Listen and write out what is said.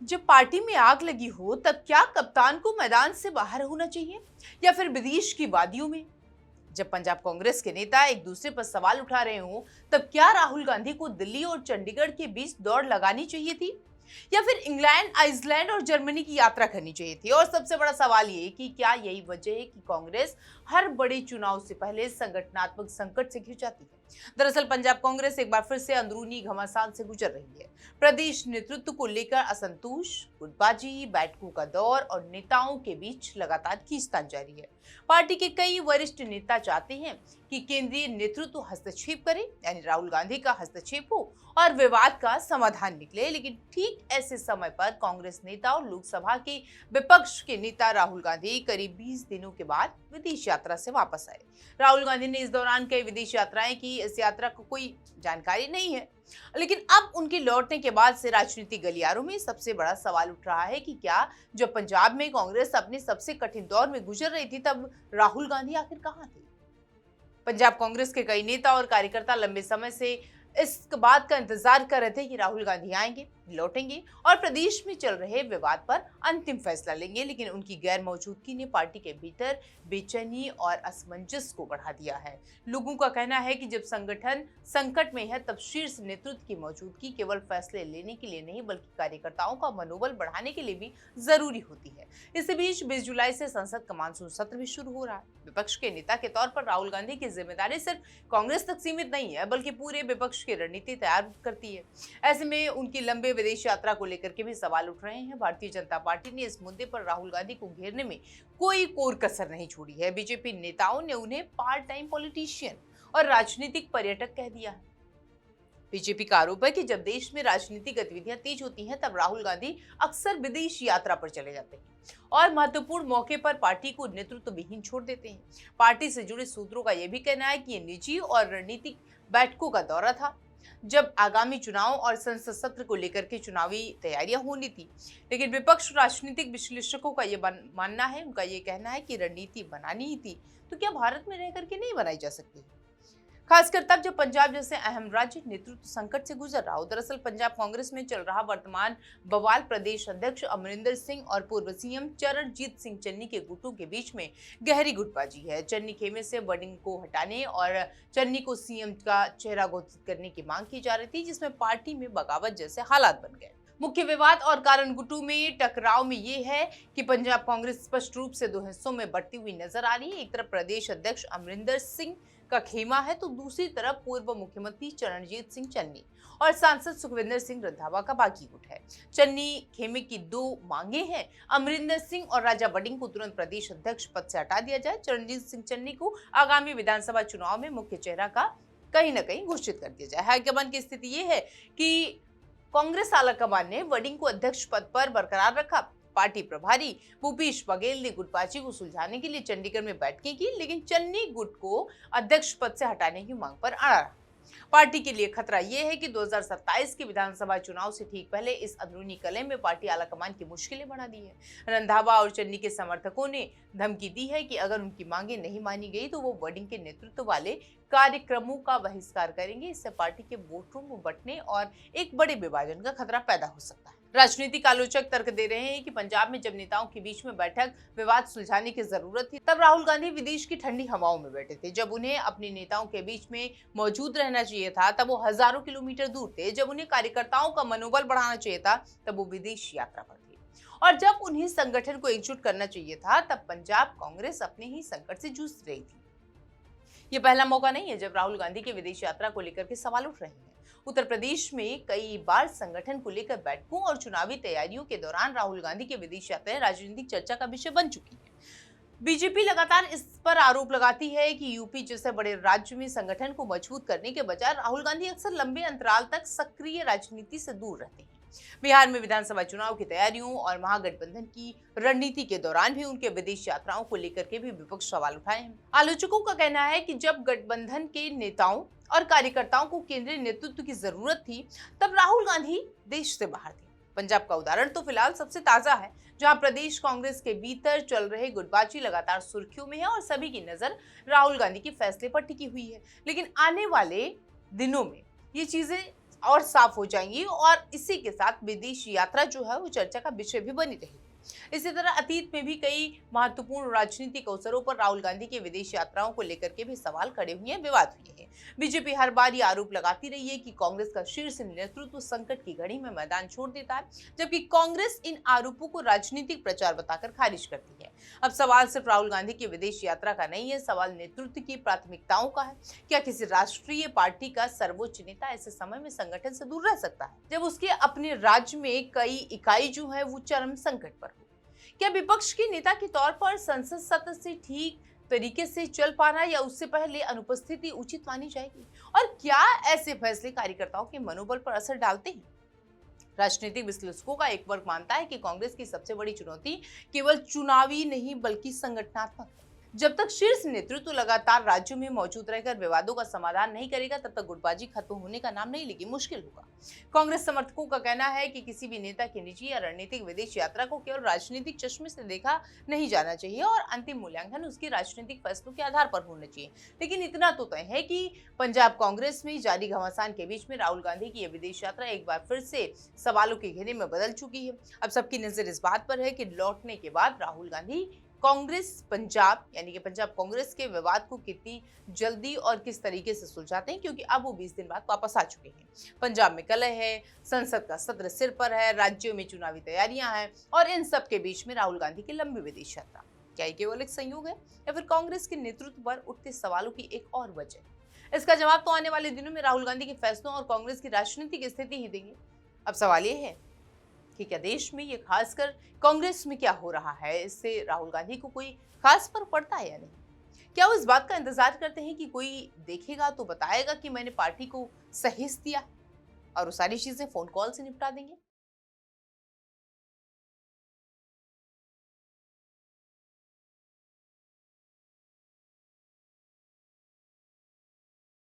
जब पार्टी में आग लगी हो तब क्या कप्तान को मैदान से बाहर होना चाहिए या फिर विदेश की वादियों में? जब पंजाब कांग्रेस के नेता एक दूसरे पर सवाल उठा रहे हो तब क्या राहुल गांधी को दिल्ली और चंडीगढ़ के बीच दौड़ लगानी चाहिए थी या फिर इंग्लैंड, आइसलैंड और जर्मनी की यात्रा करनी चाहिए थी? और सबसे बड़ा सवाल ये कि क्या यही वजह है कि कांग्रेस हर बड़े चुनाव से पहले संगठनात्मक संकट से घिर जाती है? दरअसल पंजाब कांग्रेस एक बार फिर से अंदरूनी घमासान से गुजर रही है। प्रदेश नेतृत्व को लेकर असंतोष, गुटबाजी, बैठकों का दौर और नेताओं के बीच लगातार खींचतान जारी है। पार्टी के कई वरिष्ठ नेता चाहते हैं कि केंद्रीय नेतृत्व हस्तक्षेप करे, यानी राहुल गांधी का हस्तक्षेप हो और विवाद का समाधान निकले। लेकिन ठीक ऐसे समय पर कांग्रेस नेता और लोकसभा के विपक्ष के नेता राहुल गांधी करीब 20 दिनों के बाद विदेश यात्रा से वापस आए। राहुल गांधी ने इस दौरान कई विदेश यात्राएं की। इस यात्रा को कोई जानकारी नहीं है, लेकिन अब उनके लौटने के बाद से राजनीतिक गलियारों में सबसे बड़ा सवाल उठ रहा है कि क्या जब पंजाब में कांग्रेस अपने सबसे कठिन दौर में गुजर रही थी तब राहुल गांधी आखिर कहां थे? पंजाब कांग्रेस के कई नेता और कार्यकर्ता लंबे समय से इस बात का इंतजार कर रहे थे कि राहुल गांधी आएंगे, लौटेंगे और प्रदेश में चल रहे विवाद पर अंतिम फैसला लेंगे। लेकिन उनकी गैर मौजूदगी ने पार्टी के भीतर बेचैनी और असमंजस को बढ़ा दिया है। लोगों का कहना है कि जब संगठन संकट में है तब शीर्ष नेतृत्व की मौजूदगी केवल फैसले लेने के लिए नहीं बल्कि कार्यकर्ताओं का मनोबल बढ़ाने के लिए भी जरूरी होती है। इसी बीच 20 जुलाई से संसद का मानसून सत्र भी शुरू हो रहा है। विपक्ष के नेता के तौर पर राहुल गांधी की जिम्मेदारी सिर्फ कांग्रेस तक सीमित नहीं है बल्कि पूरे विपक्ष की रणनीति तैयार करती है। ऐसे में उनकी लंबे विदेश यात्रा को लेकर के भी सवाल उठ रहे हैं। भारतीय जनता पार्टी ने इस मुद्दे पर राहुल गांधी को घेरने में कोई कोर कसर नहीं छोड़ी है। बीजेपी नेताओं ने उन्हें पार्ट टाइम पॉलिटिशियन और राजनीतिक पर्यटक कह दिया है। बीजेपी का आरोप है कि जब देश में राजनीतिक गतिविधियां तेज होती हैं तब राहुल गांधी अक्सर विदेश यात्रा पर चले जाते हैं और महत्वपूर्ण मौके पर पार्टी को नेतृत्व विहीन छोड़ देते हैं। पार्टी से जुड़े सूत्रों का यह भी कहना है कि ये निजी और रणनीतिक बैठकों का दौरा था जब आगामी चुनाव और संसद सत्र को लेकर के चुनावी तैयारियां होनी थी। लेकिन विपक्ष राजनीतिक विश्लेषकों का ये मानना है, उनका ये कहना है कि रणनीति बनानी ही थी तो क्या भारत में रह करके नहीं बनाई जा सकती, खासकर तब जब पंजाब जैसे अहम राज्य नेतृत्व संकट से गुजर रहा हो। दरअसल पंजाब कांग्रेस में चल रहा वर्तमान बवाल प्रदेश अध्यक्ष अमरिंदर सिंह और पूर्व सीएम चरणजीत सिंह चन्नी के गुटों के बीच में गहरी गुटबाजी है। चन्नी खेमे से वडिंग को हटाने और चन्नी को सीएम का चेहरा घोषित करने की मांग की जा रही थी, जिसमें पार्टी में बगावत जैसे हालात बन गए। मुख्य विवाद और कारण गुटों में टकराव में ये है कि पंजाब कांग्रेस स्पष्ट रूप से दो हिस्सों में बढ़ती हुई नजर आ रही है। एक तरफ प्रदेश अध्यक्ष अमरिंदर सिंह का खेमा है तो दूसरी तरफ पूर्व मुख्यमंत्री चरणजीत सिंह चन्नी और सांसद सुखविंदर सिंह रंधावा का बागी गुट है। चन्नी खेमे की दो मांगे हैं। अमरिंदर सिंह और राजा वडिंग को तुरंत प्रदेश अध्यक्ष पद से हटा दिया जाए। चरणजीत सिंह चन्नी को आगामी विधानसभा चुनाव में मुख्य चेहरा का कहीं न कहीं घोषित कर दिया जाए। हाईकमान की स्थिति ये है कि कांग्रेस आलाकमान ने वडिंग को अध्यक्ष पद पर बरकरार रखा। पार्टी प्रभारी भूपेश बघेल ने गुटबाजी को सुलझाने के लिए चंडीगढ़ में बैठकें की, लेकिन चन्नी गुट को अध्यक्ष पद से हटाने की मांग पर अड़ा रहा। पार्टी के लिए खतरा यह है कि 2027 के विधानसभा चुनाव से ठीक पहले इस अंदरूनी कलह में पार्टी आलाकमान की मुश्किलें बढ़ा दी है। रंधावा और चन्नी के समर्थकों ने धमकी दी है कि अगर उनकी मांगे नहीं मानी गई तो वो वडिंग के नेतृत्व वाले कार्यक्रमों का बहिष्कार करेंगे। इससे पार्टी के वोटरों को बंटने और एक बड़े विभाजन का खतरा पैदा हो सकता है। राजनीतिक आलोचक तर्क दे रहे हैं कि पंजाब में जब नेताओं के बीच में बैठक विवाद सुलझाने की जरूरत थी तब राहुल गांधी विदेश की ठंडी हवाओं में बैठे थे। जब उन्हें अपने नेताओं के बीच में मौजूद रहना चाहिए था तब वो हजारों किलोमीटर दूर थे। जब उन्हें कार्यकर्ताओं का मनोबल बढ़ाना चाहिए था तब वो विदेश यात्रा पर थे। और जब उन्हें संगठन को एकजुट करना चाहिए था तब पंजाब कांग्रेस अपने ही संकट से जूझ रही थी। ये पहला मौका नहीं है जब राहुल गांधी के विदेश यात्रा को लेकर के सवाल उठ रहे हैं। उत्तर प्रदेश में कई बार संगठन को लेकर बैठकों और चुनावी तैयारियों के दौरान राहुल गांधी के विदेश यात्राएं राजनीतिक चर्चा का विषय बन चुकी है। बीजेपी लगातार इस पर आरोप लगाती है कि यूपी जैसे बड़े राज्य में संगठन को मजबूत करने के बजाय राहुल गांधी अक्सर लंबे अंतराल तक सक्रिय राजनीति से दूर रहते हैं। बिहार में विधानसभा चुनाव की तैयारियों और महागठबंधन की रणनीति के दौरान भी उनके विदेश यात्राओं को लेकर के भी विपक्ष सवाल उठाए हैं। आलोचकों का कहना है कि जब गठबंधन के नेताओं और कार्यकर्ताओं को केंद्रीय नेतृत्व की जरूरत थी तब राहुल गांधी देश से बाहर थे। पंजाब का उदाहरण तो फिलहाल सबसे ताजा है, जहां प्रदेश कांग्रेस के भीतर चल रहे गुटबाजी लगातार सुर्खियों में है और सभी की नजर राहुल गांधी के फैसले पर टिकी हुई है। लेकिन आने वाले दिनों में ये चीजें और साफ हो जाएंगी और इसी के साथ विदेश यात्रा जो है वो चर्चा का विषय भी बनी रहेगी। इसी तरह अतीत में भी कई महत्वपूर्ण राजनीतिक अवसरों पर राहुल गांधी की विदेश यात्राओं को लेकर के भी सवाल खड़े हुए हैं, विवाद हुए हैं। बीजेपी हर बार ये आरोप लगाती रही है कि कांग्रेस का शीर्ष नेतृत्व संकट की घड़ी में मैदान छोड़ देता है, जबकि कांग्रेस इन आरोपों को राजनीतिक प्रचार बताकर खारिज करती है। अब सवाल सिर्फ राहुल गांधी की विदेश यात्रा का नहीं है, सवाल नेतृत्व की प्राथमिकताओं का है। क्या किसी राष्ट्रीय पार्टी का सर्वोच्च नेता ऐसे समय में संगठन से दूर रह सकता है जब उसके अपने राज्य में कई इकाई जो है वो चरम संकट पर हो? क्या विपक्ष के नेता के तौर पर संसद सत्र से ठीक तरीके से चल पाना या उससे पहले अनुपस्थिति उचित मानी जाएगी? और क्या ऐसे फैसले कार्यकर्ताओं के मनोबल पर असर डालते हैं? राजनीतिक विश्लेषकों का एक वर्ग मानता है कि कांग्रेस की सबसे बड़ी चुनौती केवल चुनावी नहीं बल्कि संगठनात्मक है। जब तक शीर्ष नेतृत्व लगातार राज्यों में मौजूद रहकर विवादों का समाधान नहीं करेगा, तब तक गुटबाजी खत्म होने का नाम नहीं लेगी, मुश्किल होगा। कांग्रेस समर्थकों का कहना है कि किसी भी नेता की निजी या रणनीतिक विदेश यात्रा को केवल राजनीतिक चश्मे से देखा नहीं जाना चाहिए और अंतिम मूल्यांकन उसकी राजनीतिक फैसलों के आधार पर होना चाहिए। लेकिन इतना तो तय है कि पंजाब कांग्रेस में जारी घमासान के बीच में राहुल गांधी की यह विदेश यात्रा एक बार फिर से सवालों के घेरे में बदल चुकी है। अब सबकी नजर इस बात पर है कि लौटने के बाद राहुल गांधी कांग्रेस पंजाब यानी कि पंजाब कांग्रेस के विवाद को कितनी जल्दी और किस तरीके से सुलझाते हैं, क्योंकि अब वो 20 दिन बाद वापस आ चुके हैं। पंजाब में कलह है, संसद का सत्र सिर पर है, राज्यों में चुनावी तैयारियां हैं और इन सब के बीच में राहुल गांधी की लंबी विदेश यात्रा। क्या ये केवल एक संयोग है या फिर कांग्रेस के नेतृत्व पर उठते सवालों की एक और वजह? इसका जवाब तो आने वाले दिनों में राहुल गांधी के फैसलों और कांग्रेस की राजनीतिक स्थिति ही देंगे। अब सवाल ये है कि क्या देश में, ये खासकर कांग्रेस में क्या हो रहा है, इससे राहुल गांधी को कोई खास फर्क पड़ता है या नहीं? क्या वो इस बात का इंतजार करते हैं कि कोई देखेगा तो बताएगा कि मैंने पार्टी को सहेज दिया और वो सारी चीजें फोन कॉल से निपटा देंगे?